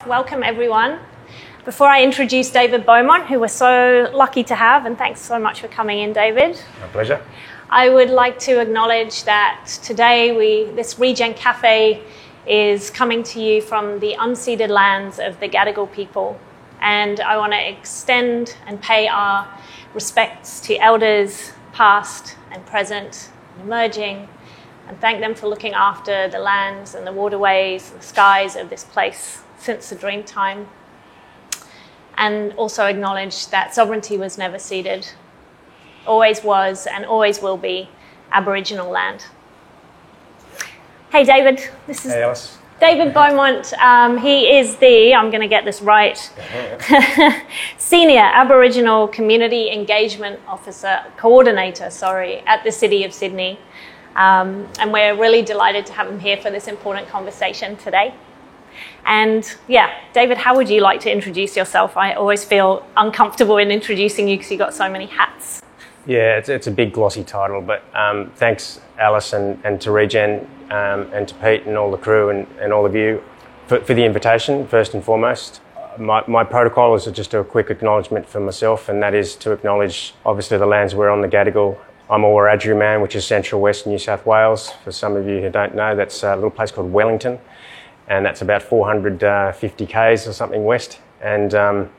Welcome everyone. Before I introduce David Beaumont, who we're so lucky to have, and thanks so much for coming in, David. My pleasure. I would like to acknowledge that today this Regen Cafe is coming to you from the unceded lands of the Gadigal people. And I want to extend and pay our respects to elders past and present and emerging, and thank them for looking after the lands and the waterways, the skies of this place since the dream time. And also acknowledge that sovereignty was never ceded, always was and always will be Aboriginal land. Hey David, this is Alice. David Beaumont. He is I'm going to get this right, Senior Aboriginal Community Engagement Coordinator, at the City of Sydney. And we're really delighted to have him here for this important conversation today. And yeah, David, how would you like to introduce yourself? I always feel uncomfortable in introducing you because you've got so many hats. Yeah, it's a big glossy title, but thanks Alice and to Regen and to Pete and all the crew and all of you for the invitation, first and foremost. My protocol is to just do a quick acknowledgement for myself, and that is to acknowledge obviously the lands we're on, the Gadigal. I'm a Wiradjuri man, which is central west New South Wales. For some of you who don't know, that's a little place called Wellington, and that's about 450 k's or something west. And so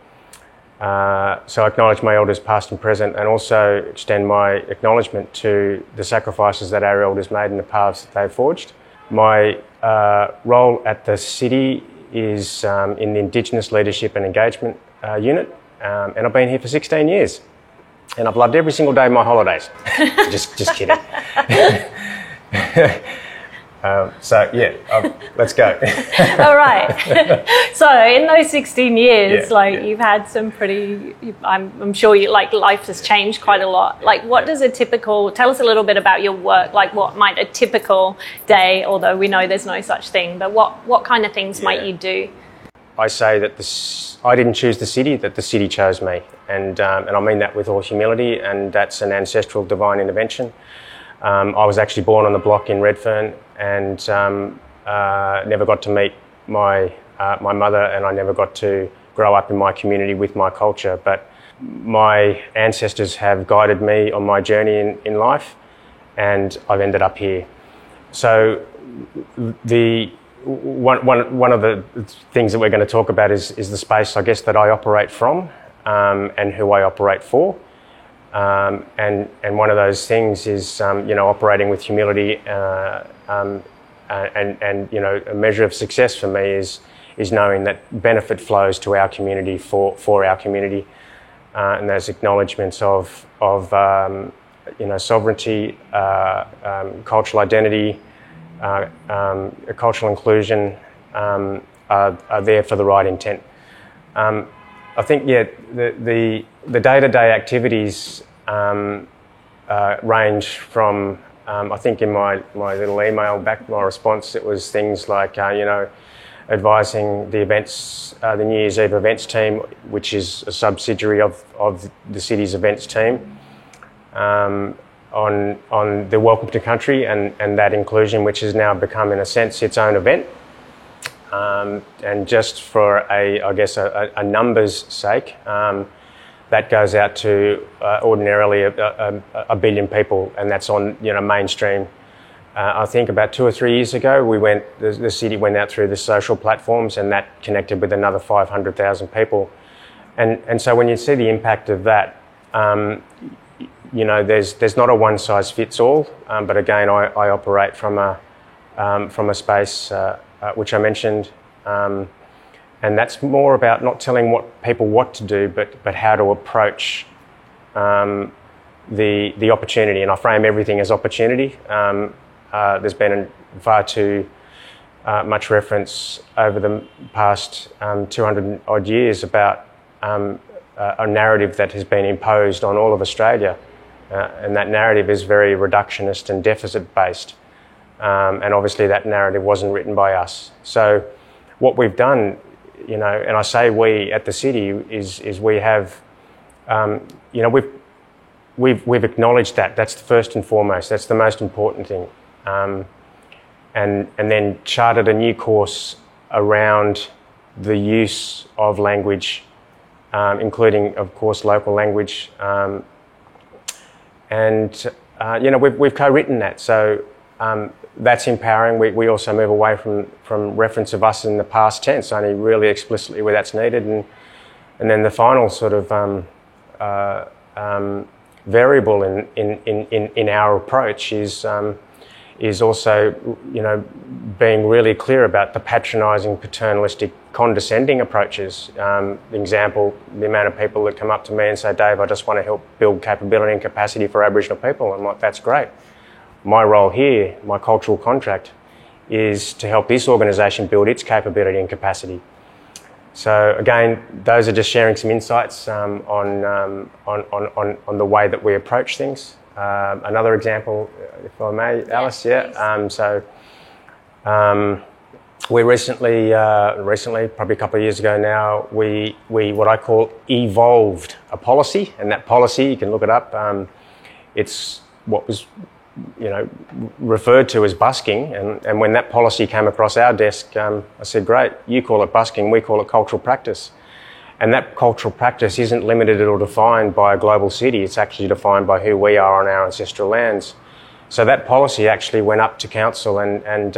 I acknowledge my elders past and present, and also extend my acknowledgement to the sacrifices that our elders made and the paths that they've forged. My role at the city is in the Indigenous Leadership and Engagement Unit, and I've been here for 16 years. And I've loved every single day of my holidays. just kidding. Let's go. All right. So in those 16 years, you've had some I'm sure life has changed quite a lot. Tell us a little bit about your work, what might a typical day, although we know there's no such thing, but what kind of things might you do? I say that I didn't choose the city, that the city chose me. And I mean that with all humility, and that's an ancestral divine intervention. I was actually born on the block in Redfern, and never got to meet my mother, and I never got to grow up in my community with my culture. But my ancestors have guided me on my journey in life, and I've ended up here. So one of the things that we're going to talk about is the space, I guess, that I operate from, and who I operate for. And one of those things is, operating with humility, and a measure of success for me is knowing that benefit flows to our community for our community, and those acknowledgements of sovereignty, cultural identity, cultural inclusion are there for the right intent. I think, the day-to-day activities range from, I think in my little email back, my response, it was things like, advising the events, the New Year's Eve events team, which is a subsidiary of the city's events team, on the Welcome to Country and that inclusion, which has now become, in a sense, its own event. And just for a numbers sake, that goes out to ordinarily a billion people, and that's on mainstream. I think about 2 or 3 years ago, the city went out through the social platforms, and that connected with another 500,000 people. And so when you see the impact of that, there's not a one size fits all. But again, I operate from a space which I mentioned, and that's more about not telling people what to do, but how to approach the opportunity. And I frame everything as opportunity. There's been far too much reference over the past 200 odd years about a narrative that has been imposed on all of Australia, and that narrative is very reductionist and deficit based. And obviously that narrative wasn't written by us. So what we've done, and I say we at the city, is we have, we've acknowledged that. That's the first and foremost. That's the most important thing. And then charted a new course around the use of language, including, of course, local language. We've co-written that, so that's empowering. We also move away from reference of us in the past tense, only really explicitly where that's needed, and then the final sort of variable in our approach is also, being really clear about the patronising, paternalistic, condescending approaches. Example, the amount of people that come up to me and say, Dave, I just want to help build capability and capacity for Aboriginal people. I'm like, that's great. My role here, my cultural contract, is to help this organisation build its capability and capacity. So again, those are just sharing some insights on the way that we approach things. Another example, if I may, Alice, we recently, probably a couple of years ago now, we what I call evolved a policy, and that policy, you can look it up, it's what was referred to as busking, and when that policy came across our desk, I said, great, you call it busking, we call it cultural practice. And that cultural practice isn't limited or defined by a global city, it's actually defined by who we are on our ancestral lands. So that policy actually went up to council, and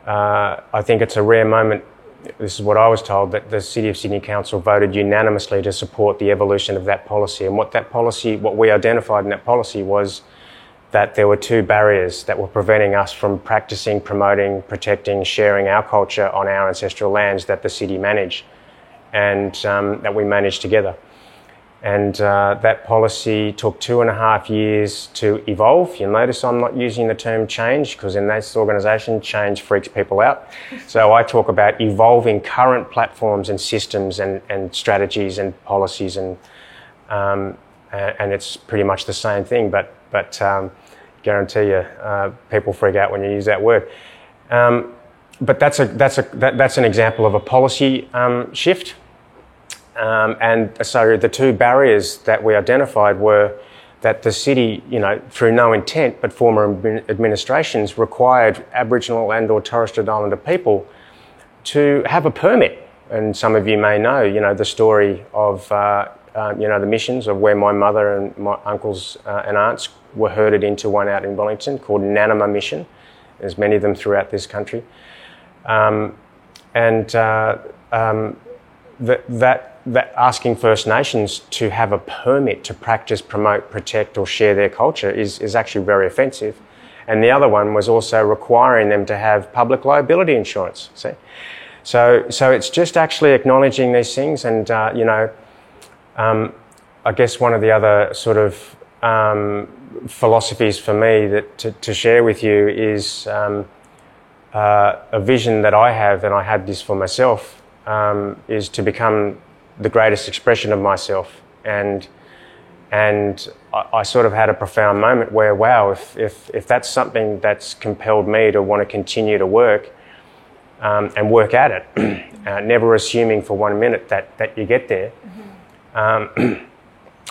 I think it's a rare moment, this is what I was told, that the City of Sydney Council voted unanimously to support the evolution of that policy. And what we identified in that policy was that there were two barriers that were preventing us from practicing, promoting, protecting, sharing our culture on our ancestral lands that the city managed, and that we managed together. And that policy took 2.5 years to evolve. You'll notice I'm not using the term change, because in this organisation, change freaks people out. So I talk about evolving current platforms and systems and strategies and policies, and it's pretty much the same thing, but guarantee you people freak out when you use that word. But that's an example of a policy shift. And so the two barriers that we identified were that the city, through no intent, but former administrations required Aboriginal and or Torres Strait Islander people to have a permit. And some of you may know, the story of, the missions of where my mother and my uncles and aunts were herded into one out in Wellington called Nanama Mission. There's many of them throughout this country. That asking First Nations to have a permit to practice, promote, protect or share their culture is actually very offensive. And the other one was also requiring them to have public liability insurance. See? So it's just actually acknowledging these things, and I guess one of the other sort of philosophies for me that to share with you is a vision that I have, and I had this for myself, is to become the greatest expression of myself. And I sort of had a profound moment where, wow, if that's something that's compelled me to want to continue to work and work at it, never assuming for 1 minute that you get there,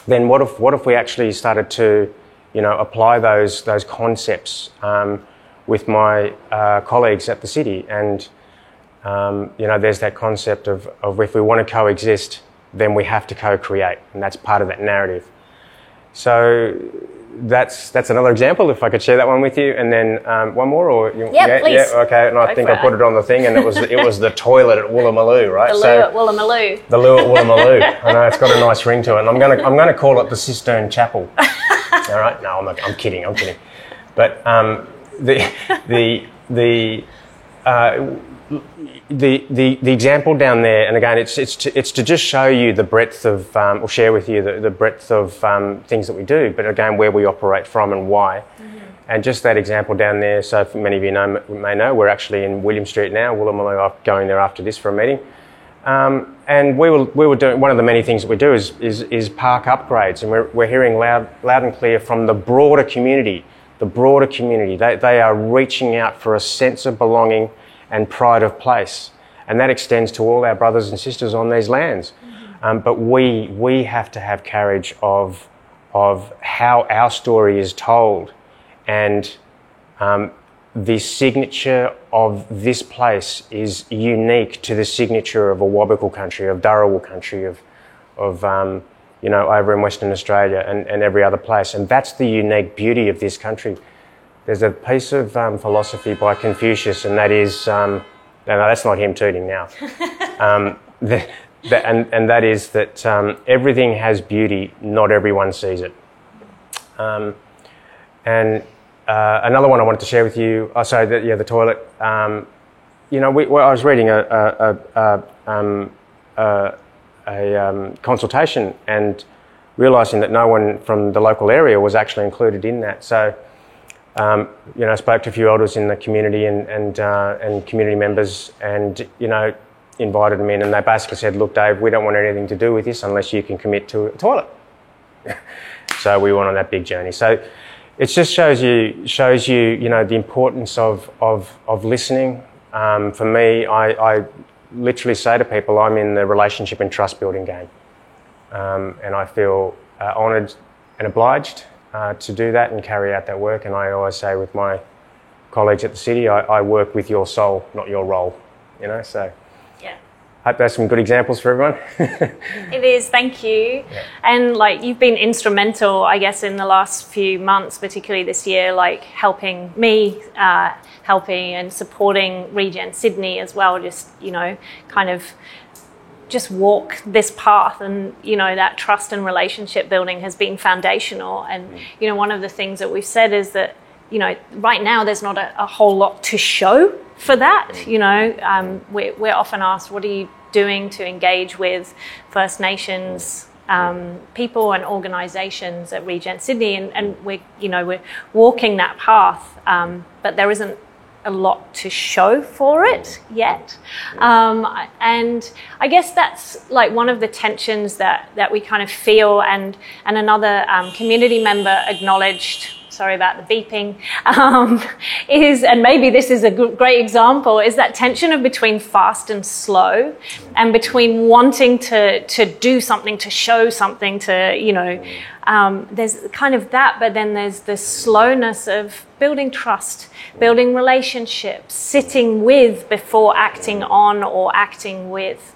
then what if we actually started to, apply those concepts with my colleagues at the city? And there's that concept of if we want to coexist, then we have to co-create, and that's part of that narrative. So that's another example, if I could share that one with you. And then one more, or please. Yeah, okay. And I think I put it on the thing, and it was the toilet at Woolloomooloo, right? The loo at Woolloomooloo. The loo at Woolloomooloo. I know, it's got a nice ring to it, and I'm gonna call it the Cistern Chapel. All right? No, I'm kidding. But the example down there, and again, it's to just show you the breadth of, or share with you the breadth of things that we do, but again, where we operate from and why. Mm-hmm. And just that example down there, so for many of you may know, we're actually in William Street now, Woolloomooloo. I'm going there after this for a meeting. And we were doing, one of the many things that we do is park upgrades, and we're hearing loud and clear from the broader community. They are reaching out for a sense of belonging and pride of place, and that extends to all our brothers and sisters on these lands. Mm-hmm. But we have to have courage of how our story is told, and the signature of this place is unique to the signature of Awabakal country, of Dharawal country, of over in Western Australia and every other place. And that's the unique beauty of this country. There's a piece of philosophy by Confucius, and that is, no, that's not him tooting now. And that is that everything has beauty, not everyone sees it. Another one I wanted to share with you. The toilet. I was reading a consultation and realising that no one from the local area was actually included in that. So, I spoke to a few elders in the community and community members, and invited them in, and they basically said, "Look, Dave, we don't want anything to do with this unless you can commit to a toilet." So we went on that big journey. So it just shows you, the importance of listening. For me, I literally say to people, I'm in the relationship and trust building game. And I feel honoured and obliged to do that and carry out that work. And I always say with my colleagues at the city, I work with your soul, not your role, so. Yeah. Hope that's some good examples for everyone. It is, thank you. Yeah. And you've been instrumental, I guess, in the last few months, particularly this year, helping me, helping and supporting Regen Sydney as well, just, kind of just walk this path, and, that trust and relationship building has been foundational. And, one of the things that we've said is that, right now there's not a whole lot to show for that. We're often asked, what are you doing to engage with First Nations people and organisations at Regen Sydney? And we're walking that path, but there isn't a lot to show for it yet. And I guess that's one of the tensions that we kind of feel, and another community member acknowledged, sorry about the beeping, is, and maybe this is a great example, is that tension of between fast and slow, and between wanting to do something, to show something, to, there's kind of that, but then there's the slowness of building trust, building relationships, sitting with before acting on or acting with.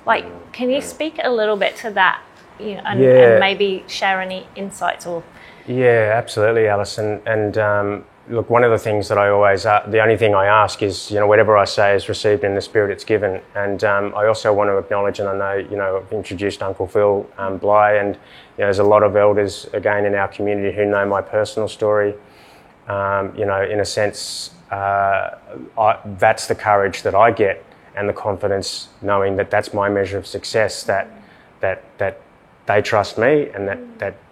Can you speak a little bit to that, and maybe share any insights or... Yeah, absolutely, Alison. And look, one of the things that I always, the only thing I ask is, whatever I say is received in the spirit it's given. And I also want to acknowledge, and I know, I've introduced Uncle Phil Bly, and there's a lot of elders, again, in our community who know my personal story. In a sense, that's the courage that I get, and the confidence knowing that that's my measure of success, that they trust me, and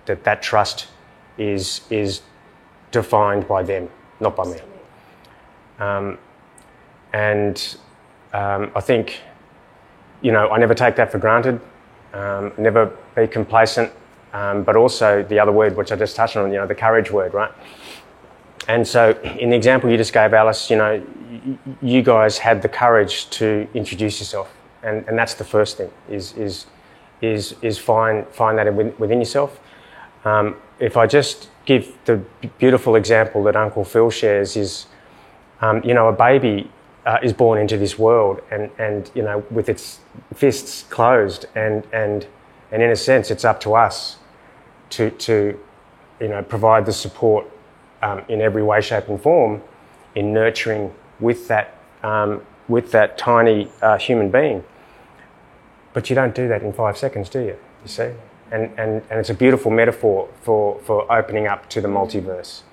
that trust is defined by them, not by me. I think, I never take that for granted, never be complacent, but also the other word, which I just touched on, the courage word, right? And so in the example you just gave, Alice, you guys had the courage to introduce yourself. And that's the first thing, is find that within yourself. If I just give the beautiful example that Uncle Phil shares is, a baby is born into this world and with its fists closed, and in a sense it's up to us to provide the support in every way, shape and form in nurturing with that tiny human being. But you don't do that in 5 seconds, do you? You see? And it's a beautiful metaphor for opening up to the multiverse.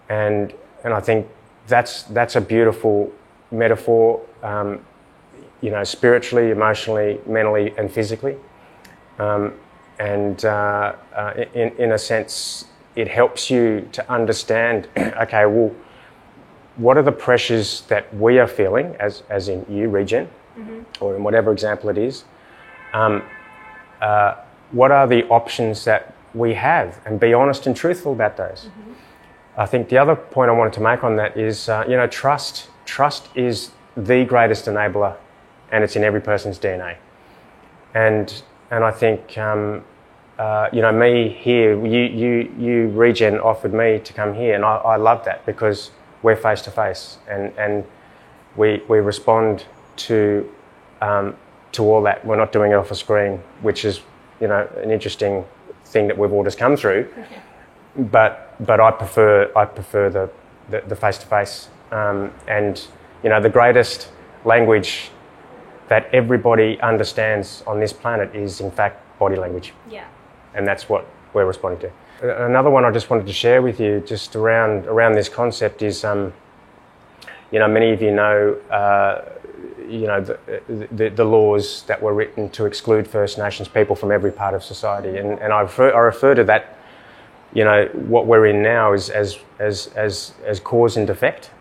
And I think that's a beautiful metaphor, spiritually, emotionally, mentally and physically. In a sense, it helps you to understand, okay, well, what are the pressures that we are feeling, as in you, Regen, or in whatever example it is, what are the options that we have, and be honest and truthful about those. I think the other point I wanted to make on that is, trust. Trust is the greatest enabler, and it's in every person's DNA. And I think, me here, you Regen offered me to come here, and I love that, because we're face to face, and we respond to all that. We're not doing it off a screen, which is, you know, an interesting thing that we've all just come through. But I prefer the face to face, and you know, the greatest language that everybody understands on this planet is in fact body language. Yeah. And that's what we're responding to. Another one I just wanted to share with you, just around this concept, is you know, many of you know the laws that were written to exclude First Nations people from every part of society, and I refer to that. You know, what we're in now is as cause and effect,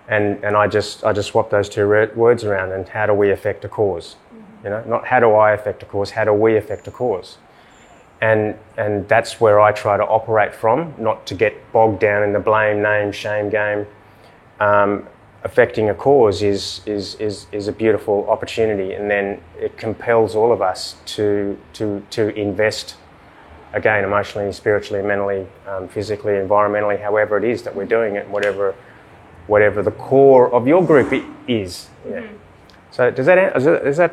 and I just swap those two words around. And how do we affect a cause? You know, not how do I affect a cause, how do we affect a cause? And that's where I try to operate from, not to get bogged down in the blame, name, shame game. Affecting a cause is a beautiful opportunity, and then it compels all of us to invest, again, emotionally, spiritually, mentally, physically, environmentally, however it is that we're doing it, whatever the core of your group is. Yeah. So does that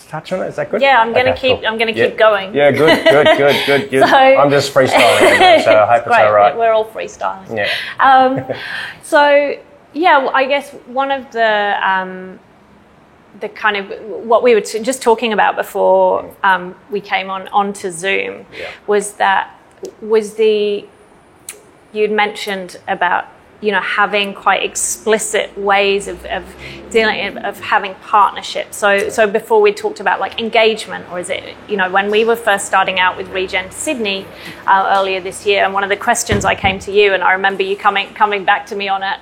touch on it? Is that good? Yeah, I'm going to keep. Cool. I'm going to keep going. Yeah, good. So, I'm just freestyling, so I hope it's all right. We're all freestyling. Yeah. So yeah, well, I guess one of the kind of what we were just talking about before we came onto Zoom was you'd mentioned about, you know, having quite explicit ways of dealing, of having partnerships. So before we talked about like engagement, or is it, you know, when we were first starting out with Regen Sydney earlier this year, and one of the questions I came to you, and I remember you coming back to me on it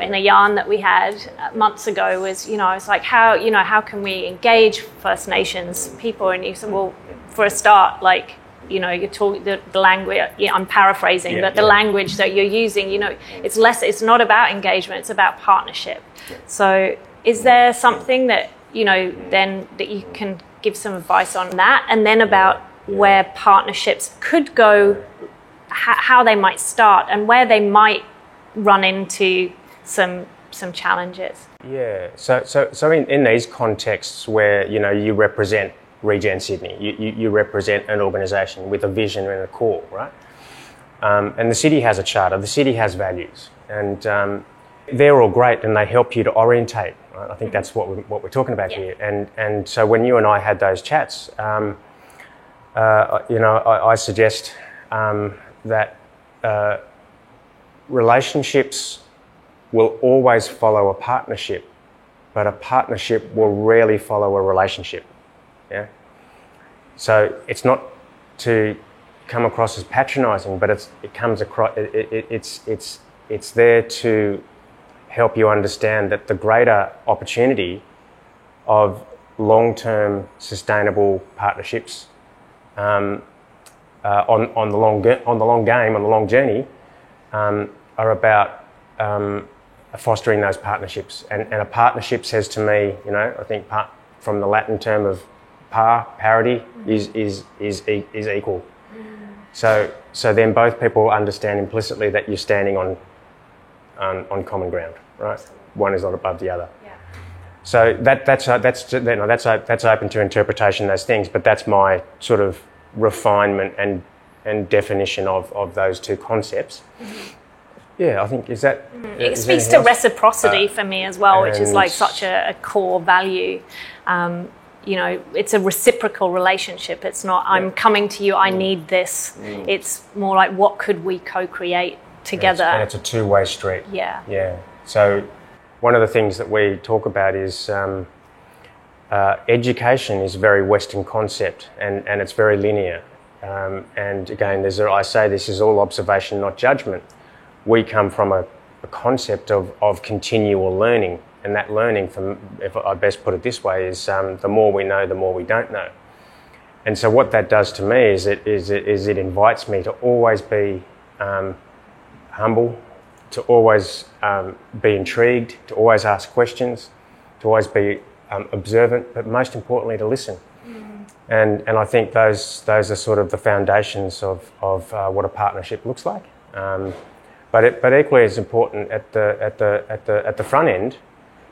in a yarn that we had months ago, was, you know, I was like, how can we engage First Nations people? And you said, well, for a start, like, you know, you talk the language. I'm paraphrasing, but the language that you're using, you know, it's not about engagement; it's about partnership. Yeah. So, is there something that, you know, then that you can give some advice on that, and then about where partnerships could go, how they might start, and where they might run into some challenges? Yeah. So in these contexts where, you know, you represent Regen Sydney, you represent an organisation with a vision and a core, right? And the city has a charter, the city has values, and they're all great, and they help you to orientate, right? I think that's what we're talking about here. And so when you and I had those chats, you know, I suggest that relationships will always follow a partnership, but a partnership will rarely follow a relationship. Yeah. So it's not to come across as patronising, but it comes across. It's there to help you understand that the greater opportunity of long-term sustainable partnerships on the long journey are about fostering those partnerships. And a partnership says to me, you know, I think from the Latin term of parity is equal. So then both people understand implicitly that you're standing on common ground, right? One is not above the other. Yeah. So that's open to interpretation, those things, but that's my sort of refinement and definition of those two concepts. Yeah, I think it speaks to reciprocity for me as well, which is like such a core value. You know, it's a reciprocal relationship. It's not, I'm coming to you, I need this. It's more like, what could we co-create together? And it's a two-way street. Yeah. Yeah. So one of the things that we talk about is education is a very Western concept, and it's very linear. And again, I say this is all observation, not judgment. We come from a concept of continual learning. And that learning, if I best put it this way, is the more we know, the more we don't know. And so what that does to me is it invites me to always be humble, to always be intrigued, to always ask questions, to always be observant, but most importantly to listen. And I think those are sort of the foundations of what a partnership looks like. But equally as important at the front end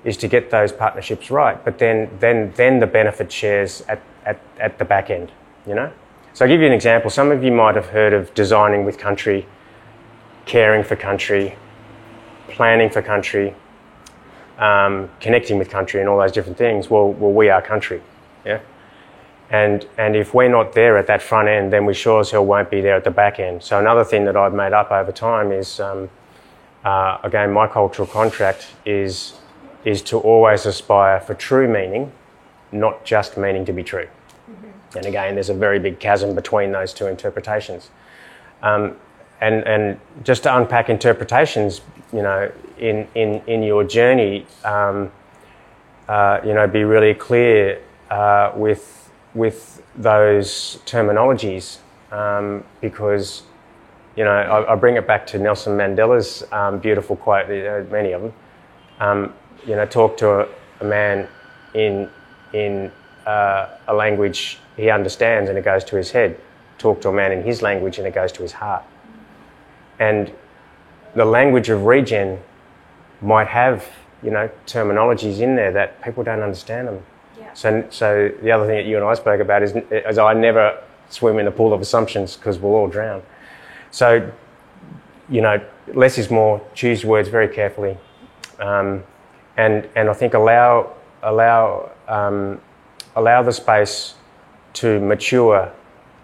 is to get those partnerships right. But then the benefit shares at the back end. You know. So I'll give you an example. Some of you might have heard of designing with country, caring for country, planning for country, connecting with country, and all those different things. Well, we are country, yeah. And if we're not there at that front end, then we sure as hell won't be there at the back end. So another thing that I've made up over time is, again, my cultural contract is to always aspire for true meaning, not just meaning to be true. Mm-hmm. And again, there's a very big chasm between those two interpretations. And just to unpack interpretations, you know, in your journey, you know, be really clear with those terminologies, because, you know, I bring it back to Nelson Mandela's beautiful quote. Many of them, you know, talk to a man in a language he understands and it goes to his head. Talk to a man in his language and it goes to his heart. And the language of regen might have, you know, terminologies in there that people don't understand them. Yeah. So the other thing that you and I spoke about is I never swim in the pool of assumptions because we'll all drown. So, you know, less is more. Choose words very carefully, and I think allow the space to mature.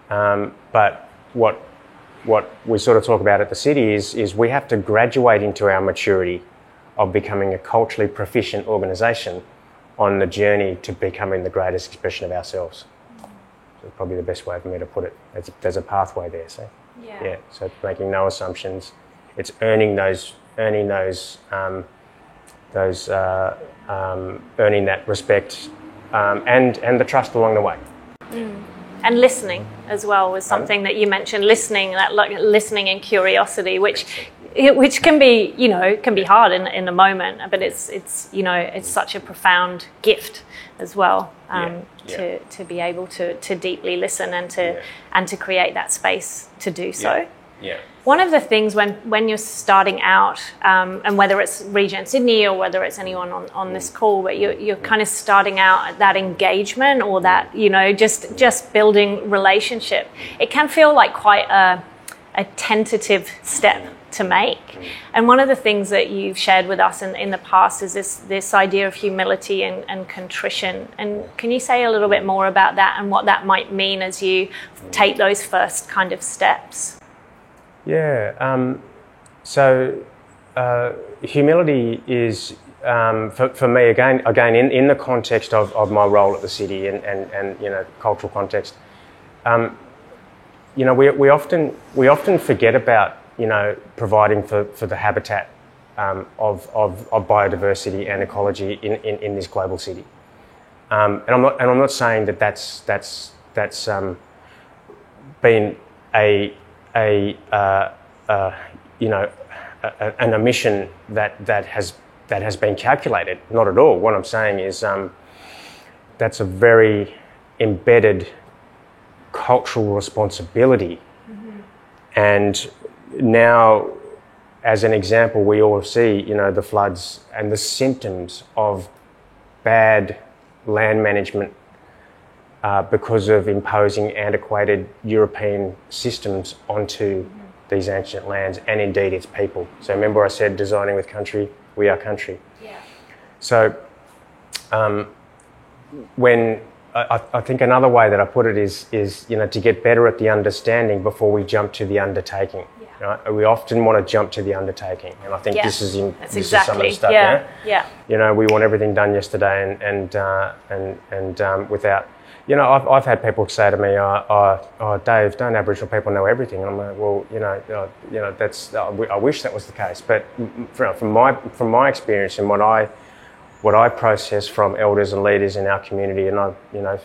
But what we sort of talk about at the city is we have to graduate into our maturity of becoming a culturally proficient organisation on the journey to becoming the greatest expression of ourselves. So probably the best way for me to put it. There's a pathway there, see? Yeah. So it's making no assumptions. It's earning earning that respect and the trust along the way. Mm. And listening as well was something that you mentioned. Listening and curiosity, which can be, you know, can be hard in the moment, but it's you know, it's such a profound gift as well, to be able to deeply listen and to create that space to do so. Yeah. One of the things when you're starting out, and whether it's Regen Sydney or whether it's anyone on this call, but you're kind of starting out at that engagement or that, you know, just building relationship, it can feel like quite a tentative step to make. And one of the things that you've shared with us in the past is this idea of humility and contrition. And can you say a little bit more about that and what that might mean as you take those first kind of steps? Yeah. So humility is, for me, again in the context of my role at the city and you know, cultural context, you know, we often forget about, you know, providing for the habitat of biodiversity and ecology in this global city. And I'm not saying that's been you know, an omission that has been calculated. Not at all. What I'm saying is that's a very embedded cultural responsibility. Mm-hmm. And now, as an example, we all see, you know, the floods and the symptoms of bad land management because of imposing antiquated European systems onto these ancient lands and indeed its people. So remember I said designing with country, we are country. Yeah. So when I think another way that I put it is you know, to get better at the understanding before we jump to the undertaking. Yeah. Right? We often want to jump to the undertaking, and I think this is some of the stuff. Yeah. You know, we want everything done yesterday, and without. You know, I've had people say to me, "Oh, Dave, don't Aboriginal people know everything?" And I'm like, "Well, you know, that's. I wish that was the case, but from my experience and what I process from elders and leaders in our community, and I, you know,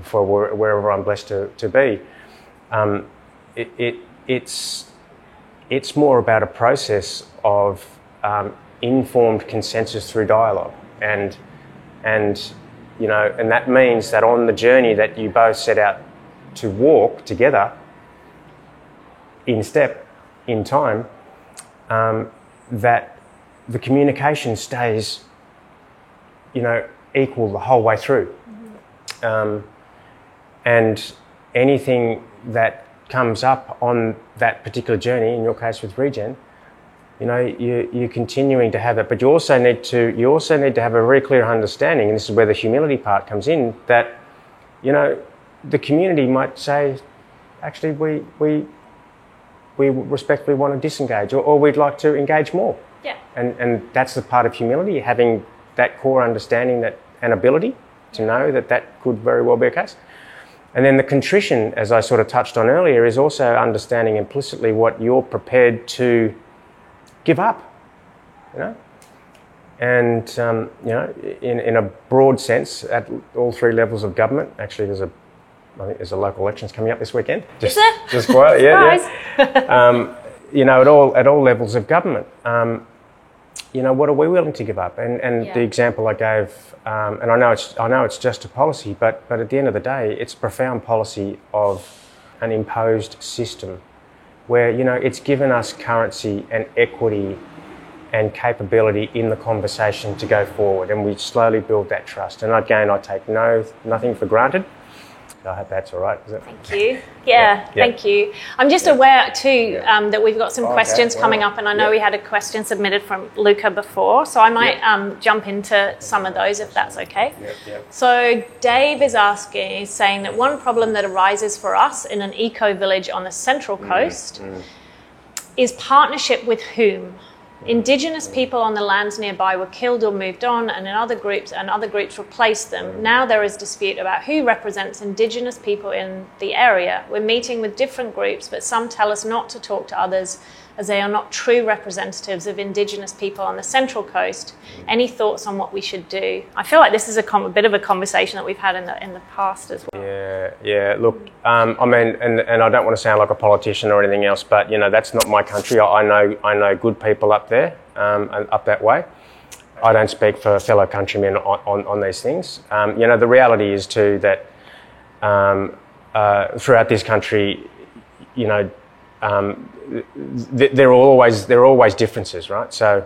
for wherever I'm blessed to be, it's more about a process of informed consensus through dialogue, and you know, and that means that on the journey that you both set out to walk together in step, in time, that the communication stays, equal the whole way through. And anything that comes up on that particular journey, in your case with Regen, you're continuing to have it, but you also need to have a very clear understanding, and this is where the humility part comes in, that the community might say, actually, we respectfully want to disengage, or we'd like to engage more. Yeah. And that's the part of humility, having that core understanding and ability to know that could very well be a case. And then the contrition, as I sort of touched on earlier, is also understanding implicitly what you're prepared to give up, And, in a broad sense, at all three levels of government. Actually, I think there's a local elections coming up this weekend. Is there? Just quiet, yeah. At all levels of government. What are we willing to give up? And the example I gave, and I know it's just a policy, but at the end of the day, it's a profound policy of an imposed system where, it's given us currency and equity and capability in the conversation to go forward, and we slowly build that trust. And again, I take nothing for granted. I hope that's all right. Is it? Thank you. Yeah, thank you. I'm just aware too that we've got some questions coming up, and I know we had a question submitted from Luca before, so I might jump into some of those if that's okay. So Dave is saying that one problem that arises for us in an eco-village on the Central Coast is partnership with whom? Indigenous people on the lands nearby were killed or moved on, and other groups replaced them. Now there is dispute about who represents Indigenous people in the area. We're meeting with different groups, but some tell us not to talk to others as they are not true representatives of Indigenous people on the Central Coast. Any thoughts on what we should do? I feel like this is a bit of a conversation that we've had in the past as well. Yeah. Look, I mean, and I don't want to sound like a politician or anything else, but that's not my country. I know good people up there, and up that way. I don't speak for fellow countrymen on these things. The reality is too that throughout this country, there are always differences, right? So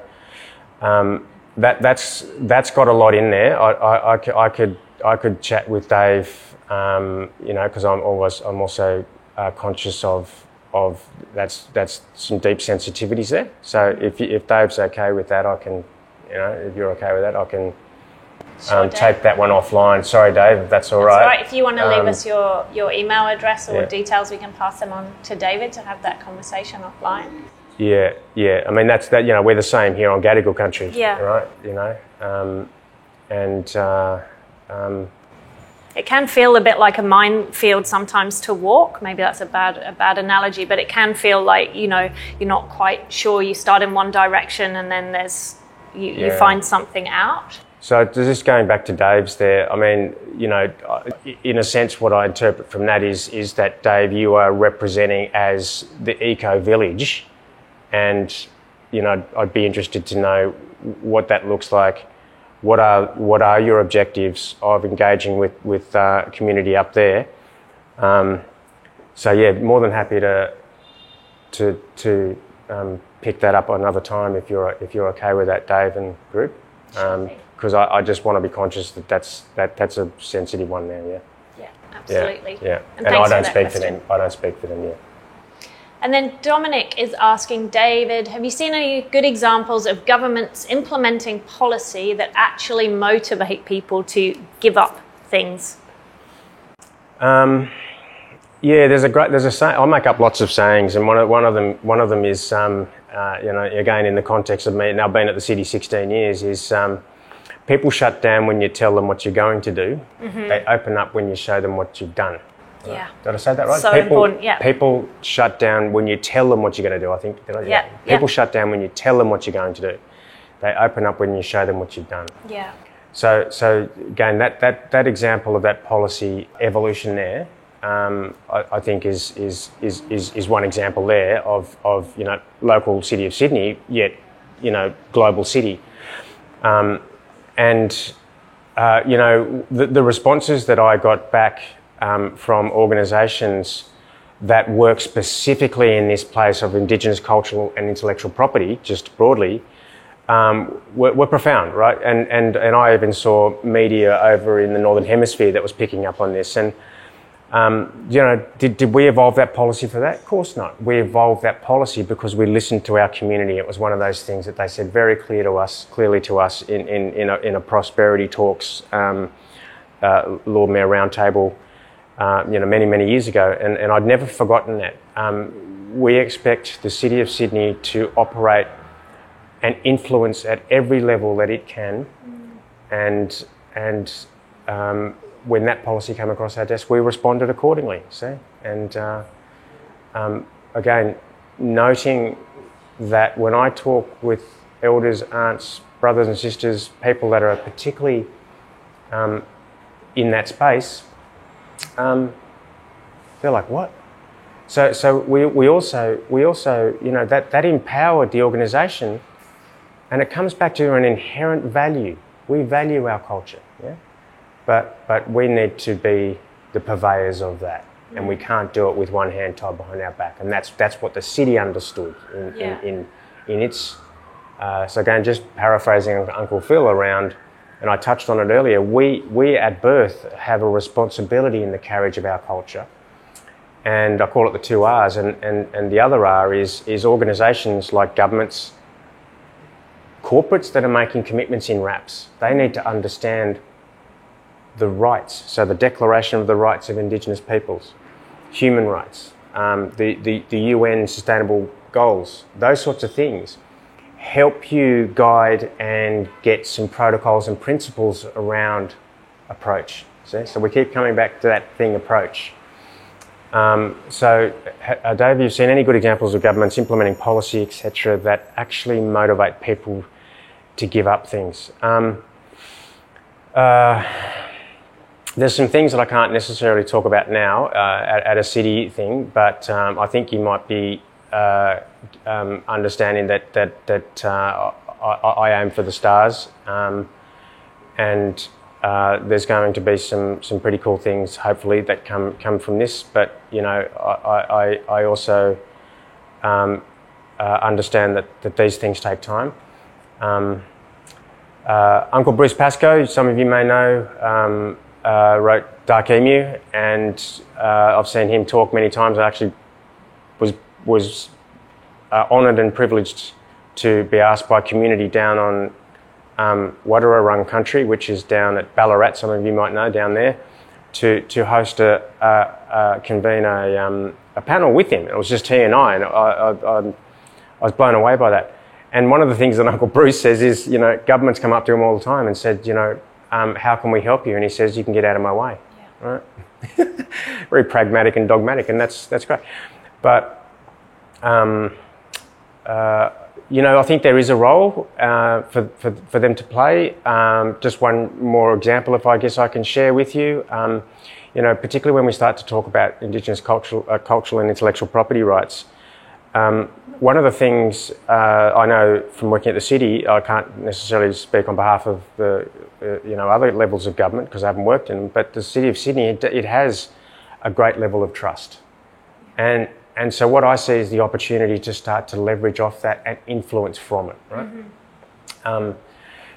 that's got a lot in there. I could chat with Dave, because I'm also conscious of that's some deep sensitivities there. So if Dave's okay with that, I can, if you're okay with that, I can take that one offline. Sorry, Dave, if that's all right. That's all right. If you want to leave us your email address or details, we can pass them on to David to have that conversation offline. Yeah. I mean, that's that. We're the same here on Gadigal country. Yeah. Right. It can feel a bit like a minefield sometimes to walk. Maybe that's a bad analogy, but it can feel like you're not quite sure. You start in one direction and then you find something out. So just going back to Dave's there, I mean, in a sense, what I interpret from that is that, Dave, you are representing as the eco-village, and, I'd be interested to know what that looks like. What are your objectives of engaging with community up there? More than happy to pick that up another time if you're okay with that, Dave and group. Because I just want to be conscious that's a sensitive one now, Yeah, absolutely. Yeah. And I don't speak for them. Yeah. And then Dominic is asking, David, have you seen any good examples of governments implementing policy that actually motivate people to give up things? There's a saying. I make up lots of sayings, and one of them is again in the context of me now being at the city 16 years is. People shut down when you tell them what you're going to do. Mm-hmm. They open up when you show them what you've done. Yeah. Did I say that right? So important, yeah. People shut down when you tell them what you're going to do, I think. People shut down when you tell them what you're going to do. They open up when you show them what you've done. Yeah. So again, that example of that policy evolution there, I think is one example there of local city of Sydney, yet global city. The responses that I got back from organisations that work specifically in this place of Indigenous cultural and intellectual property, just broadly, were profound, right? And I even saw media over in the Northern Hemisphere that was picking up on this. And, did we evolve that policy for that? Of course not. We evolved that policy because we listened to our community. It was one of those things that they said very clearly to us in a prosperity talks, Lord Mayor Roundtable, many years ago, and I'd never forgotten that. We expect the City of Sydney to operate and influence at every level that it can, and when that policy came across our desk, we responded accordingly. See, and again, noting that when I talk with elders, aunts, brothers and sisters, people that are particularly in that space, they're like, what? So we also that empowered the organisation, and it comes back to an inherent value. We value our culture, yeah, but we need to be the purveyors of that, and we can't do it with one hand tied behind our back, and that's what the city understood in its. So again, just paraphrasing Uncle Phil around. And I touched on it earlier, we at birth have a responsibility in the carriage of our culture. And I call it the 2 R's. And the other R is organisations like governments, corporates that are making commitments in RAPs. They need to understand the rights. So the Declaration of the Rights of Indigenous Peoples, human rights, the UN Sustainable Goals, those sorts of things. Help you guide and get some protocols and principles around approach. See? So we keep coming back to that thing, approach. So, Dave, you've seen any good examples of governments implementing policy, etc., that actually motivate people to give up things? There's some things that I can't necessarily talk about now at a city thing, but I think you might be understanding that I aim for the stars, and there's going to be some pretty cool things, hopefully, that come from this. But I also understand that these things take time. Uncle Bruce Pascoe, some of you may know, wrote Dark Emu, and I've seen him talk many times. I actually was honoured and privileged to be asked by community down on Wadawurrung country, which is down at Ballarat, some of you might know, down there, to host convene a panel with him. It was just he and I was blown away by that. And one of the things that Uncle Bruce says is, governments come up to him all the time and said, how can we help you? And he says, you can get out of my way. Yeah. Right? Very pragmatic and dogmatic, and that's great. But I think there is a role for them to play. Just one more example, if I guess I can share with you. Particularly when we start to talk about Indigenous cultural and intellectual property rights. One of the things I know from working at the city, I can't necessarily speak on behalf of the other levels of government because I haven't worked in them, but the City of Sydney, it has a great level of trust. And so what I see is the opportunity to start to leverage off that and influence from it, right? Mm-hmm.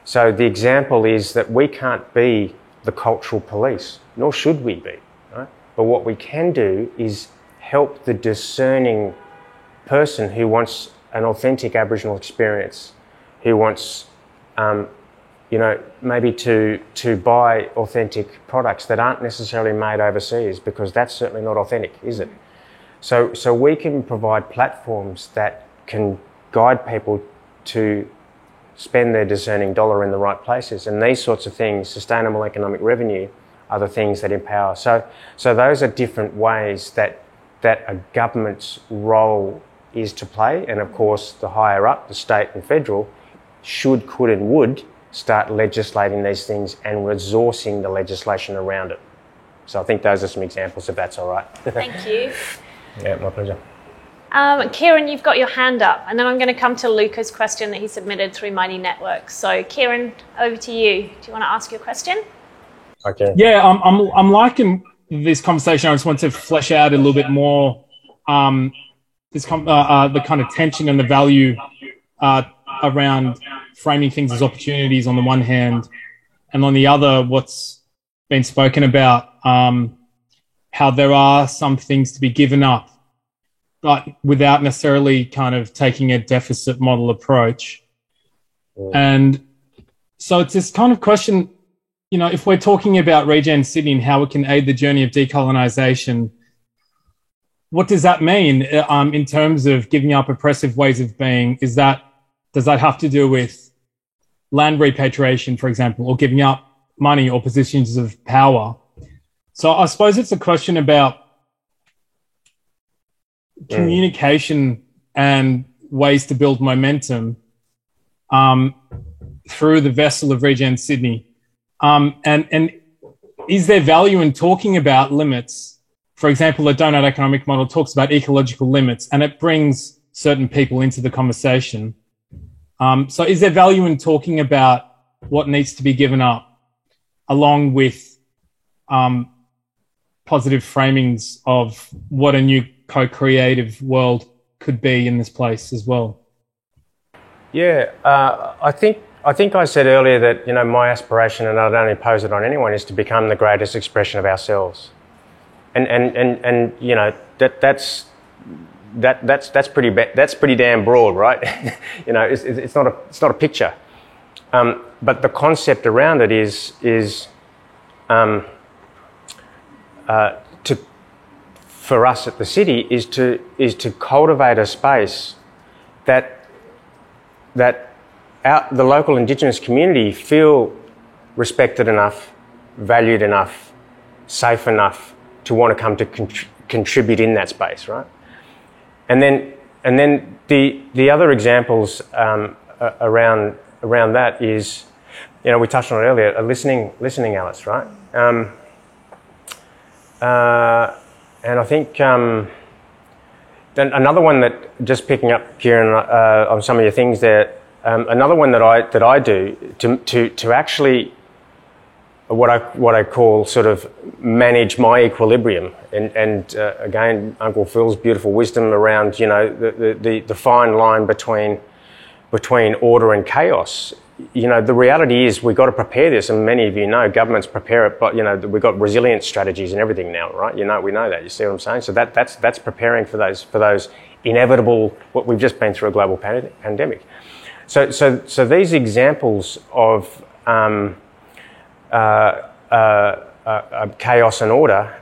So the example is that we can't be the cultural police, nor should we be, right? But what we can do is help the discerning person who wants an authentic Aboriginal experience, who wants, maybe to buy authentic products that aren't necessarily made overseas, because that's certainly not authentic, is it? So we can provide platforms that can guide people to spend their discerning dollar in the right places. And these sorts of things, sustainable economic revenue, are the things that empower. So those are different ways that a government's role is to play. And of course, the higher up, the state and federal, should, could and would start legislating these things and resourcing the legislation around it. So I think those are some examples, if that's all right. Thank you. Yeah, my pleasure. Kieran, you've got your hand up, and then I'm going to come to Luca's question that he submitted through Mighty Networks. So, Kieran, over to you. Do you want to ask your question? Okay. Yeah, I'm liking this conversation. I just want to flesh out a little bit more the kind of tension and the value around framing things as opportunities on the one hand, and on the other, what's been spoken about, how there are some things to be given up, but without necessarily kind of taking a deficit model approach. And so it's this kind of question, if we're talking about Regen Sydney and how it can aid the journey of decolonisation, what does that mean in terms of giving up oppressive ways of being? Does that have to do with land repatriation, for example, or giving up money or positions of power? So I suppose it's a question about communication and ways to build momentum through the vessel of Regen Sydney. And is there value in talking about limits? For example, the donut economic model talks about ecological limits, and it brings certain people into the conversation. So is there value in talking about what needs to be given up, along with positive framings of what a new co-creative world could be in this place as well? Yeah, I think I said earlier that my aspiration, and I don't impose it on anyone, is to become the greatest expression of ourselves, and that's pretty damn broad, right? It's not a picture, but the concept around it is for us at the city is to cultivate a space that the local Indigenous community feel respected enough, valued enough, safe enough to want to come to contribute in that space, right? And then the other examples around that is, we touched on it earlier, a listening Alice, right? And I think then another one that, just picking up, Kieran, on some of your things there, another one that I do to actually what I call sort of manage my equilibrium, and again, Uncle Phil's beautiful wisdom around the fine line between order and chaos. The reality is we've got to prepare this, and many of governments prepare it, but we've got resilience strategies and everything now, right? We know that. You see what I'm saying? So that's preparing for those inevitable. What we've just been through a global pandemic. So these examples of chaos and order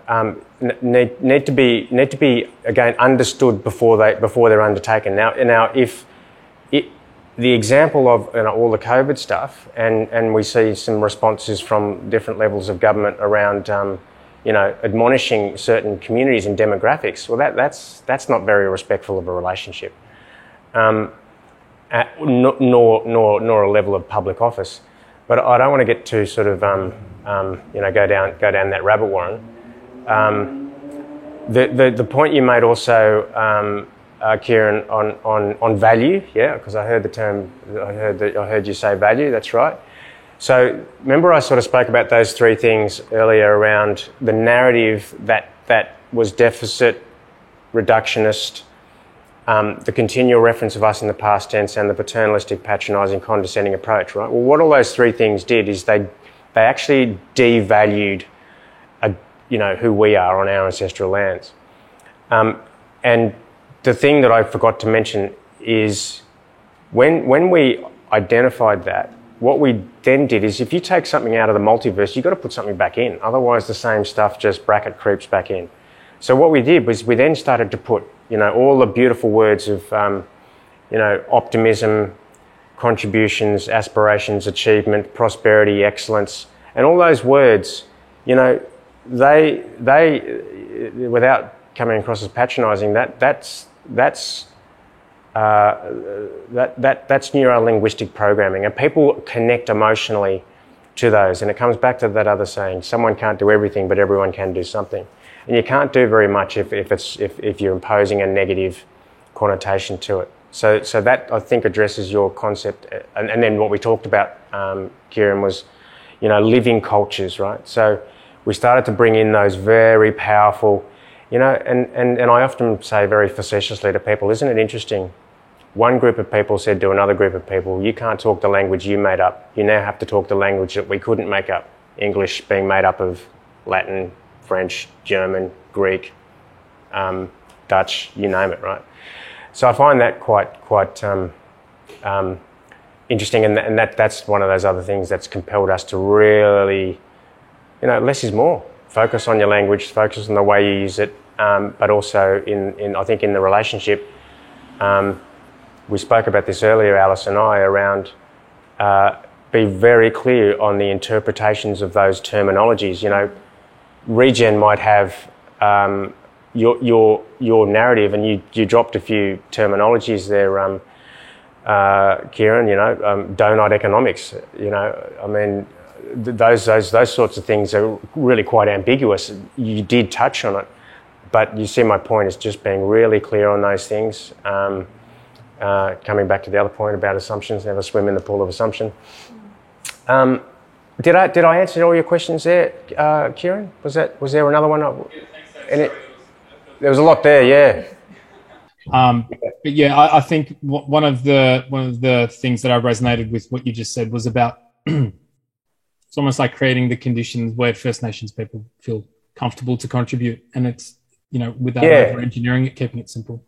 need to be again understood before they're undertaken. Now if the example of all the COVID stuff, and we see some responses from different levels of government around admonishing certain communities and demographics. Well, that's not very respectful of a relationship, nor a level of public office. But I don't want to get too sort of go down that rabbit warren. The point you made also, Kieran, on value, yeah, because I heard you say value. That's right. So remember, I sort of spoke about those three things earlier around the narrative that was deficit, reductionist, the continual reference of us in the past tense, and the paternalistic, patronising, condescending approach. Right. Well, what all those three things did is they actually devalued, who we are on our ancestral lands, and the thing that I forgot to mention is when we identified that, what we then did is if you take something out of the multiverse, you've got to put something back in. Otherwise, the same stuff just bracket creeps back in. So what we did was we then started to put, all the beautiful words of, optimism, contributions, aspirations, achievement, prosperity, excellence, and all those words, they without coming across as patronising, that's neuro-linguistic programming, and people connect emotionally to those. And it comes back to that other saying: someone can't do everything, but everyone can do something. And you can't do very much if you're imposing a negative connotation to it. So that, I think, addresses your concept. And then what we talked about, Kieran, was living cultures, right? So we started to bring in those very powerful You know, and I often say very facetiously to people, isn't it interesting? One group of people said to another group of people, you can't talk the language you made up. You now have to talk the language that we couldn't make up. English being made up of Latin, French, German, Greek, Dutch, you name it, right? So I find that quite interesting, and that's one of those other things that's compelled us to really, you know, less is more. Focus on your language, focus on the way you use it, but also I think in the relationship, we spoke about this earlier, Alice and I, around be very clear on the interpretations of those terminologies. You know, Regen might have your narrative, and you dropped a few terminologies there, Kieran. You know, donut economics. You know, I mean, those sorts of things are really quite ambiguous. You did touch on it, but you see my point is just being really clear on those things. Coming back to the other point about assumptions, never swim in the pool of assumption. Did I answer all your questions there, Kieran? Was there another one? There was a lot there, yeah. But yeah, I think one of the things that I resonated with what you just said was about it's almost like creating the conditions where First Nations people feel comfortable to contribute, and it's, you know, without over engineering it, keeping it simple.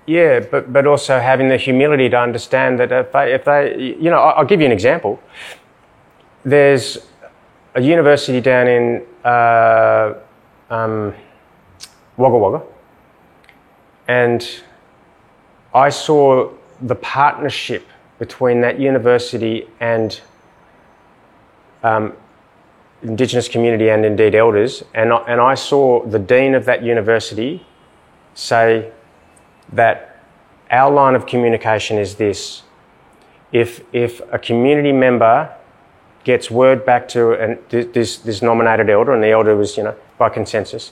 Yeah, but also having the humility to understand that if they, you know, I'll give you an example. There's a university down in Wagga Wagga, and I saw the partnership between that university and Indigenous community and indeed elders, and I saw the dean of that university say that our line of communication is this: if a community member gets word back to this nominated elder, and the elder was, you know, by consensus,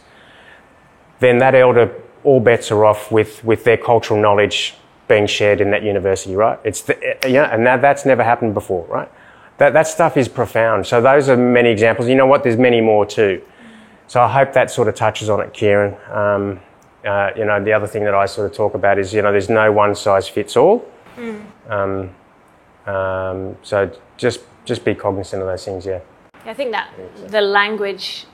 then that elder, all bets are off with their cultural knowledge being shared in that university, right? And that's never happened before, right? That stuff is profound. So those are many examples. You know what? There's many more too. So I hope that sort of touches on it, Kieran. You know, the other thing that I sort of talk about is, you know, there's no one size fits all. So just be cognizant of those things, yeah. I think that the language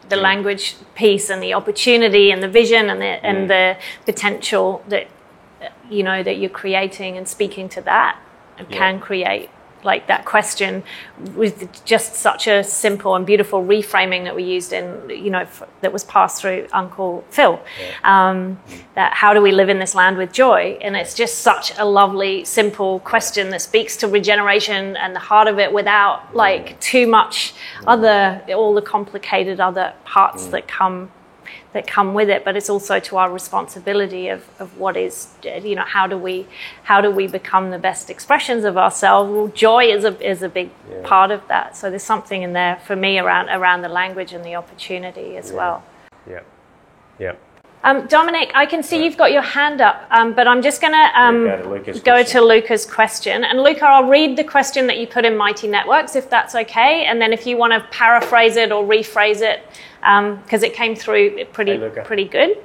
piece and the opportunity and the vision and the potential that, you know, that you're creating and speaking to that can create, like, that question with just such a simple and beautiful reframing that we used in, you know, that was passed through Uncle Phil. That how do we live in this land with joy? And it's just such a lovely, simple question that speaks to regeneration and the heart of it without, like, too much all the complicated other parts that come with it, but it's also to our responsibility of what is, you know, how do we become the best expressions of ourselves? Well, joy is a big part of that. So there's something in there for me around the language and the opportunity as well. Yeah. Dominic, I can see you've got your hand up, but I'm just going to go to Luca's question. And Luca, I'll read the question that you put in Mighty Networks, if that's okay. And then if you want to paraphrase it or rephrase it, because it came through pretty good.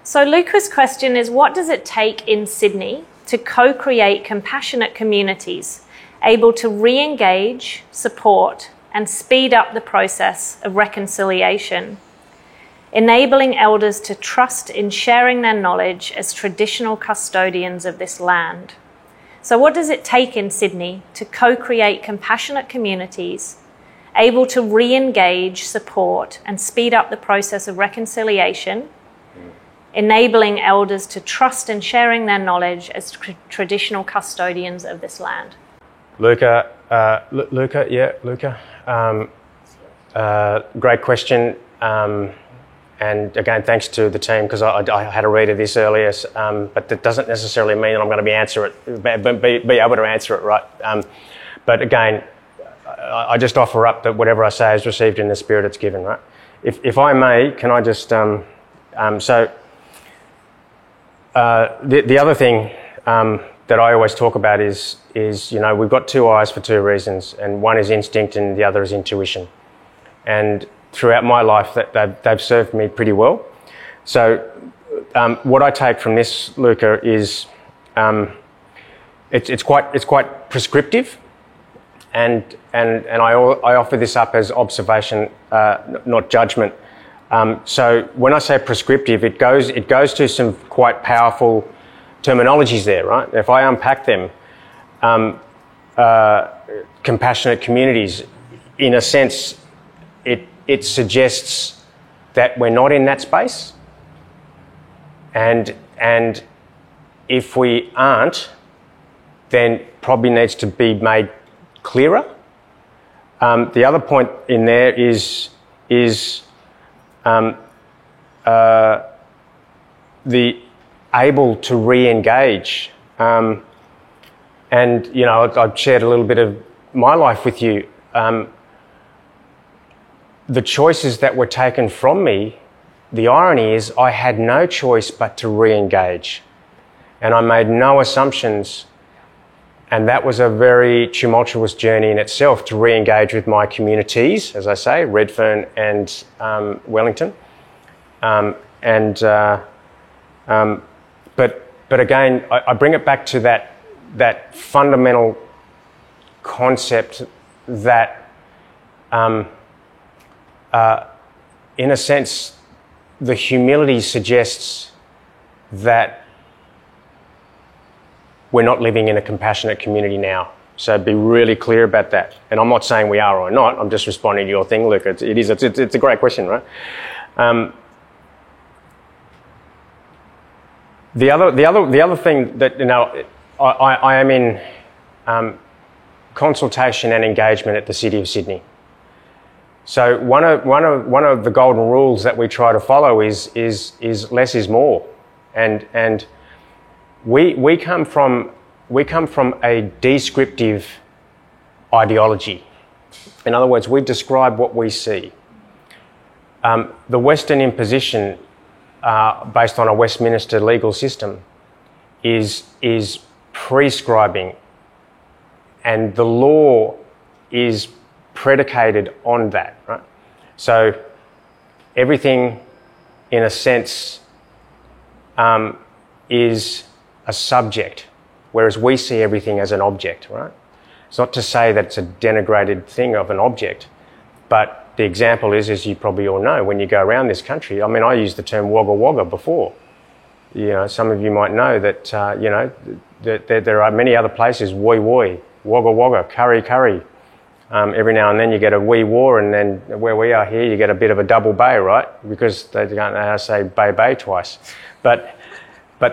So Luca's question is, what does it take in Sydney to co-create compassionate communities able to re-engage, support, and speed up the process of reconciliation, enabling elders to trust in sharing their knowledge as traditional custodians of this land? So what does it take in Sydney to co-create compassionate communities able to re-engage, support, and speed up the process of reconciliation, enabling elders to trust in sharing their knowledge as traditional custodians of this land? Luca, great question. And again, thanks to the team, because I had a read of this earlier, but that doesn't necessarily mean that I'm going to be able to answer it right. But again, I just offer up that whatever I say is received in the spirit it's given, right? If I may, can I just... the other thing that I always talk about is, you know, we've got two eyes for two reasons, and one is instinct and the other is intuition. And throughout my life, they've served me pretty well. So what I take from this, Luca, is it's quite prescriptive, and I offer this up as observation, not judgment. So when I say prescriptive, it goes to some quite powerful terminologies there, right? If I unpack them, compassionate communities, in a sense, it suggests that we're not in that space, and if we aren't, then probably needs to be made clearer. The other point in there is the able to re-engage. And, you know, I've shared a little bit of my life with you. The choices that were taken from me, the irony is I had no choice but to re-engage. And I made no assumptions. And that was a very tumultuous journey in itself, to re-engage with my communities, as I say, Redfern and Wellington. But again, I bring it back to that fundamental concept that, in a sense, the humility suggests that we're not living in a compassionate community now. So be really clear about that. And I'm not saying we are or not. I'm just responding to your thing, Luke. It's a great question, right? The other thing that, you know, I am in consultation and engagement at the City of Sydney. So one of the golden rules that we try to follow is less is more, and we come from a descriptive ideology. In other words, we describe what we see. The Western imposition, based on a Westminster legal system, is prescribing, and the law is predicated on that, right? So everything, in a sense, is a subject, whereas we see everything as an object, right? It's not to say that it's a denigrated thing of an object, but the example is, as you probably all know, when you go around this country, I mean, I used the term wagga wagga before. You know, some of you might know that, you know, that there are many other places, woi woi, wagga wagga, curry curry. Every now and then you get a wee war, and then where we are here, you get a bit of a double bay, right? Because they don't know how to say bay bay twice. But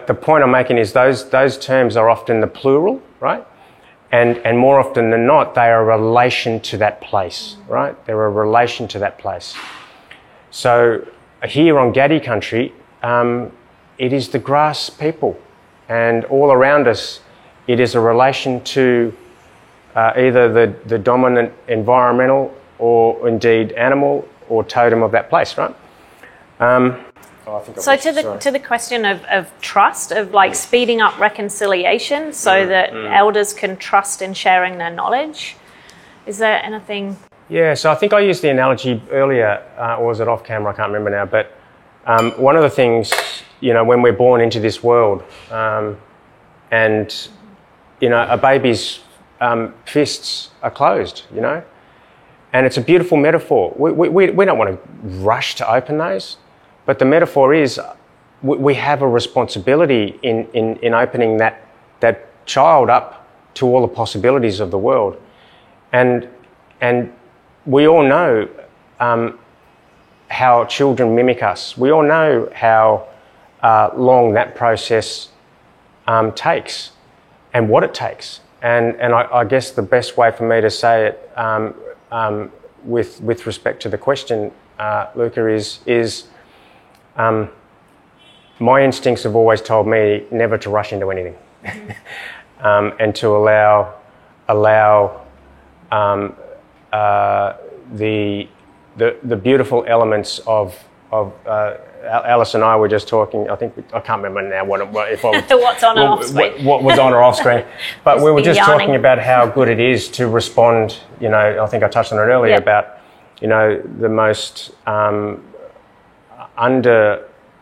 the point I'm making is those terms are often the plural, right? And more often than not, they are a relation to that place, right? They're a relation to that place. So here on Gadi country, it is the grass people, and all around us, it is a relation to either the dominant environmental or indeed animal or totem of that place, right? So to the question of trust, of like speeding up reconciliation so that elders can trust in sharing their knowledge, is there anything? Yeah, so I think I used the analogy earlier, or was it off camera? I can't remember now. But one of the things, you know, when we're born into this world, and, you know, a baby's fists are closed, you know, and it's a beautiful metaphor. We don't want to rush to open those. But the metaphor is we have a responsibility in opening that child up to all the possibilities of the world. And we all know how children mimic us. We all know how long that process takes and what it takes. And I guess the best way for me to say it with respect to the question, Luca, is my instincts have always told me never to rush into anything, and to allow the beautiful elements of Alice and I were just talking. I can't remember now if I was, what's on and off screen. What was on or off screen, but we were just yarning. talking about how good it is to respond. You know, I think I touched on it earlier about, you know, the most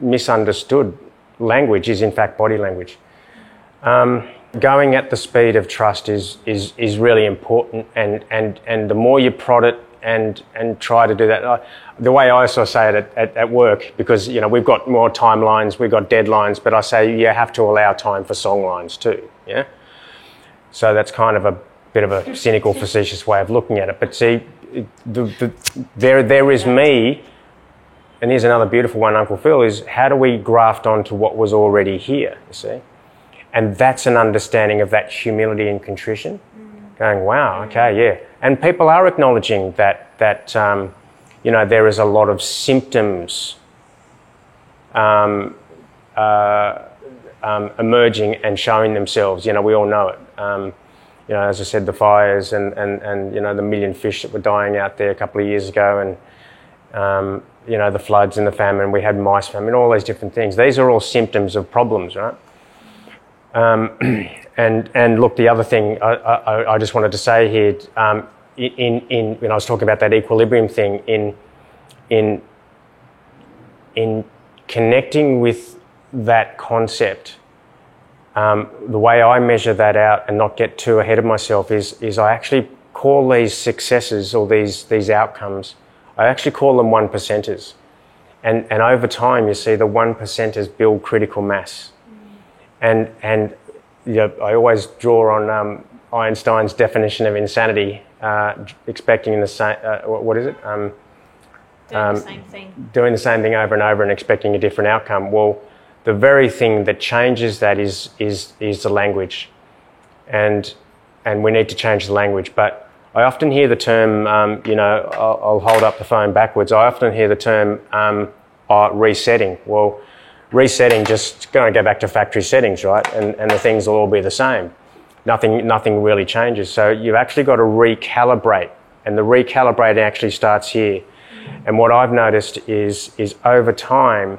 misunderstood language is in fact body language. Going at the speed of trust is really important, and the more you prod it and try to do that. The way I also say it at work, because we've got more timelines, we've got deadlines, but I say you have to allow time for song lines too. Yeah. So that's kind of a bit of a cynical, facetious way of looking at it. But see, there is me, and here's another beautiful one, Uncle Phil, is how do we graft onto what was already here, you see? And that's an understanding of that humility and contrition. Going, wow, okay, yeah. And people are acknowledging that there is a lot of symptoms emerging and showing themselves. We all know it. As I said, the fires and the million fish that were dying out there a couple of years ago, and the floods and the famine. We had mice famine, all these different things. These are all symptoms of problems, right? And look, the other thing I just wanted to say here, when I was talking about that equilibrium thing, in connecting with that concept, the way I measure that out and not get too ahead of myself is I actually call these successes or these outcomes, I actually call them 1%ers. And over time, you see the 1%ers build critical mass. And I always draw on Einstein's definition of insanity, expecting the same, what is it? Doing the same thing. Doing the same thing over and over and expecting a different outcome. Well, the very thing that changes that is the language. And we need to change the language. But I often hear the term, I'll hold up the phone backwards. I often hear the term resetting. Well, resetting, just going to go back to factory settings, right? And the things will all be the same. Nothing really changes. So you've actually got to recalibrate. And the recalibrating actually starts here. And what I've noticed is over time,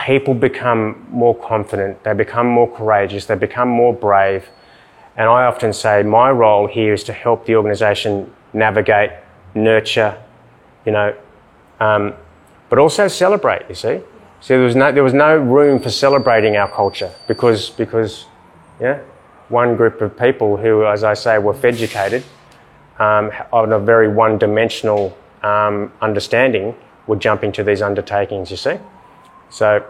people become more confident, they become more courageous, they become more brave. And I often say my role here is to help the organisation navigate, nurture, but also celebrate, you see. So there was no room for celebrating our culture because one group of people who, as I say, were feducated on a very one-dimensional understanding would jump into these undertakings, you see. So,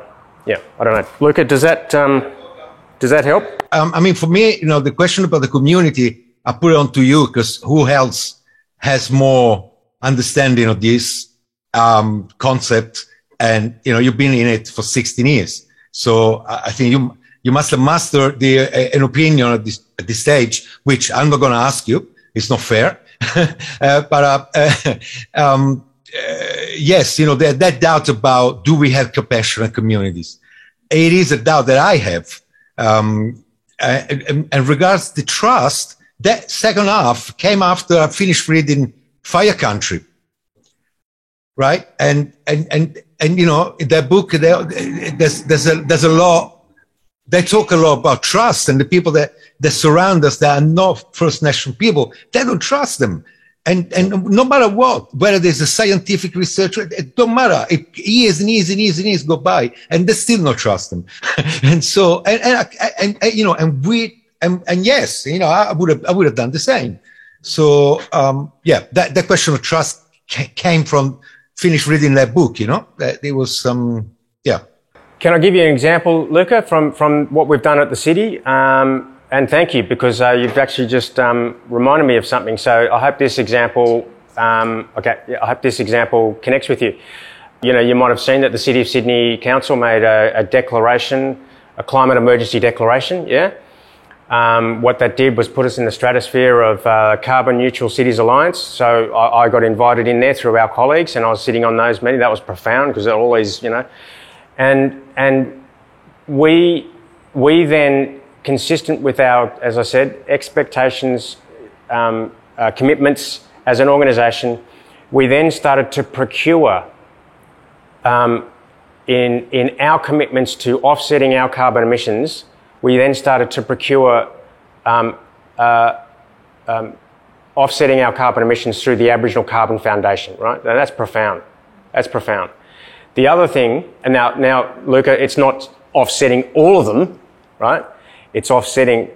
yeah, I don't know. Luca, does that help? For me, the question about the community, I put it on to you because who else has more understanding of this concept? And, you've been in it for 16 years. So I think you must have mastered an opinion at this stage, which I'm not going to ask you. It's not fair. Yes, that doubt about do we have compassionate communities? It is a doubt that I have. And regards the trust, that second half came after I finished reading Fire Country, right? And in that book, there's a lot. They talk a lot about trust, and the people that surround us that are not First National people, they don't trust them. And no matter what, whether there's a scientific research, it don't matter. Years and years go by, and they still not trust them. And so, yes, I would have done the same. So, that question of trust came from finished reading that book. That there was some, yeah. Can I give you an example, Luca, from what we've done at the city? And thank you, because you've actually just reminded me of something. So I hope this example, I hope this example connects with you. You might have seen that the City of Sydney Council made a declaration, a climate emergency declaration, yeah? What that did was put us in the stratosphere of Carbon Neutral Cities Alliance. So I got invited in there through our colleagues, and I was sitting on those meetings. That was profound, because they're always, and we then, consistent with our, as I said, expectations, commitments as an organisation, we then started to procure in our commitments to offsetting our carbon emissions. We then started to procure offsetting our carbon emissions through the Aboriginal Carbon Foundation, right? Now that's profound. That's profound. The other thing, and now, Luca, it's not offsetting all of them, right? It's offsetting,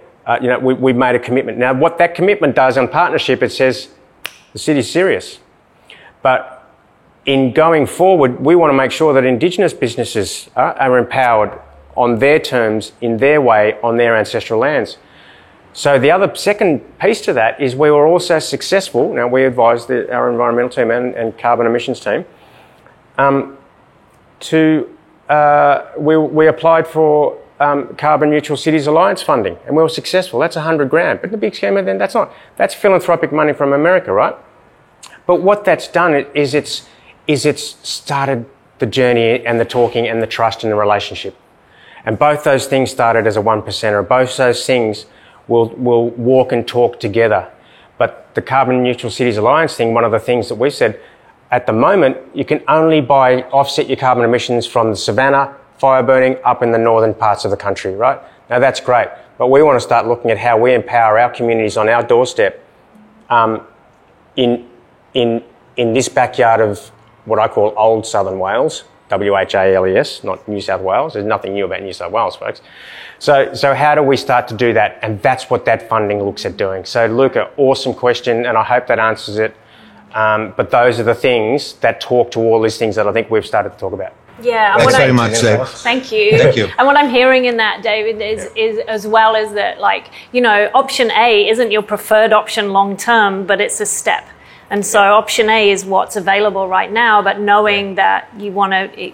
we've made a commitment. Now, what that commitment does on partnership, it says the city's serious. But in going forward, we want to make sure that Indigenous businesses are empowered on their terms, in their way, on their ancestral lands. So the other second piece to that is we were also successful. Now, we advised our environmental team and carbon emissions team we applied for Carbon Neutral Cities Alliance funding, and we were successful. That's $100,000. But in the big scheme of things, that's philanthropic money from America, right? But what that's done is it's started the journey and the talking and the trust and the relationship. And both those things started as a 1%er. Both those things will walk and talk together. But the Carbon Neutral Cities Alliance thing, one of the things that we said, at the moment, you can only offset your carbon emissions from the savanna, fire burning, up in the northern parts of the country, right? Now that's great. But we want to start looking at how we empower our communities on our doorstep in this backyard of what I call old Southern Wales, WHALES, not New South Wales. There's nothing new about New South Wales, folks. So how do we start to do that? And that's what that funding looks at doing. So, Luca, awesome question, and I hope that answers it. But those are the things that talk to all these things that I think we've started to talk about. Yeah. Thanks very much, Dave. Thank you. Thank you. And what I'm hearing in that, David, is as well as that, option A isn't your preferred option long term, but it's a step. And so option A is what's available right now, but knowing that you want to,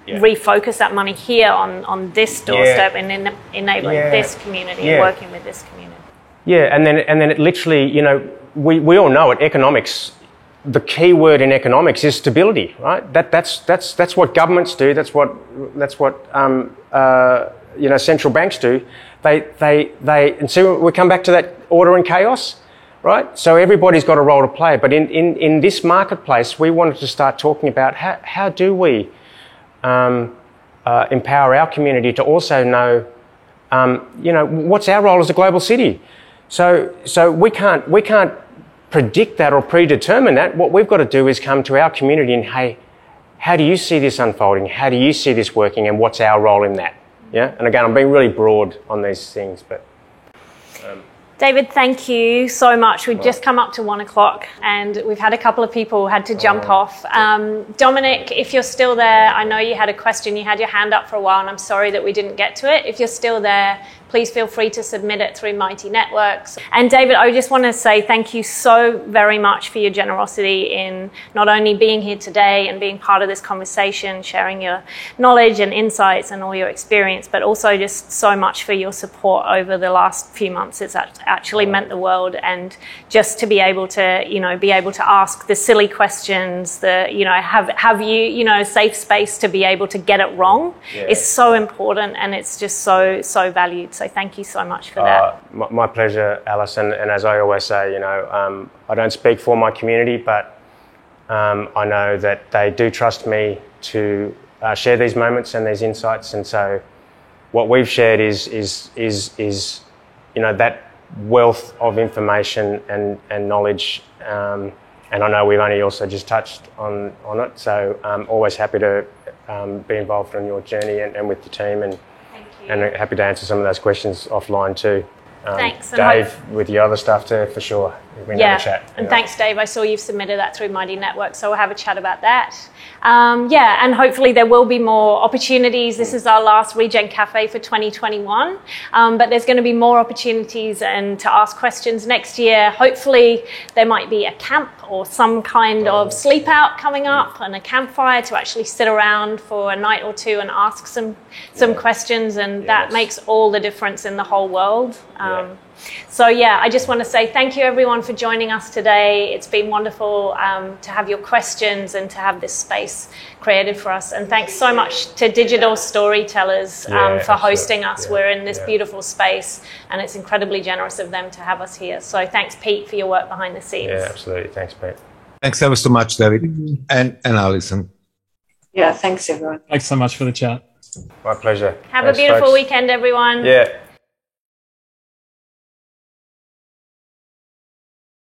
refocus that money here on this doorstep and enabling this community and working with this community. Yeah, and then it literally, we all know it, economics, the key word in economics is stability, right? That's what governments do. That's what central banks do. And so we come back to that order and chaos, right? So everybody's got a role to play. But in this marketplace, we wanted to start talking about how do we empower our community to also know, what's our role as a global city. So we can't predict that or predetermine that. What we've got to do is come to our community and, hey, how do you see this unfolding? How do you see this working? And what's our role in that? Yeah. And again, I'm being really broad on these things, but. David, thank you so much. We've just come up to 1 o'clock and we've had a couple of people who had to jump off. Dominic, if you're still there, I know you had a question. You had your hand up for a while and I'm sorry that we didn't get to it. If you're still there, please feel free to submit it through Mighty Networks. And David, I just want to say thank you so very much for your generosity in not only being here today and being part of this conversation, sharing your knowledge and insights and all your experience, but also just so much for your support over the last few months. It's actually meant the world, and just to be able to ask the silly questions, have a safe space to be able to get it wrong is so important, and it's just so valued. So thank you so much for that. My pleasure, Alison. And as I always say, I don't speak for my community, but I know that they do trust me to share these moments and these insights. And so what we've shared is that wealth of information and knowledge. And I know we've only also just touched on it. So I'm always happy to be involved in your journey and with the team, and happy to answer some of those questions offline too. Thanks. Dave, with your other stuff too, for sure. We can have a chat. And thanks, Dave. I saw you've submitted that through Mighty Network, so we'll have a chat about that. And hopefully there will be more opportunities. This is our last Regen Cafe for 2021, but there's going to be more opportunities and to ask questions next year. Hopefully there might be a camp or some kind of sleep out coming up and a campfire to actually sit around for a night or two and ask some questions, and that makes all the difference in the whole world. I just want to say thank you everyone for joining us today. It's been wonderful to have your questions and to have this space created for us. And thanks so much to Digital Storytellers for hosting us. We're in this beautiful space and it's incredibly generous of them to have us here. So thanks, Pete, for your work behind the scenes. Yeah, absolutely. Thanks, Pete. Thanks ever so much, David and Alison. Yeah, thanks everyone. Thanks so much for the chat. My pleasure. Have a beautiful weekend, everyone. Yeah.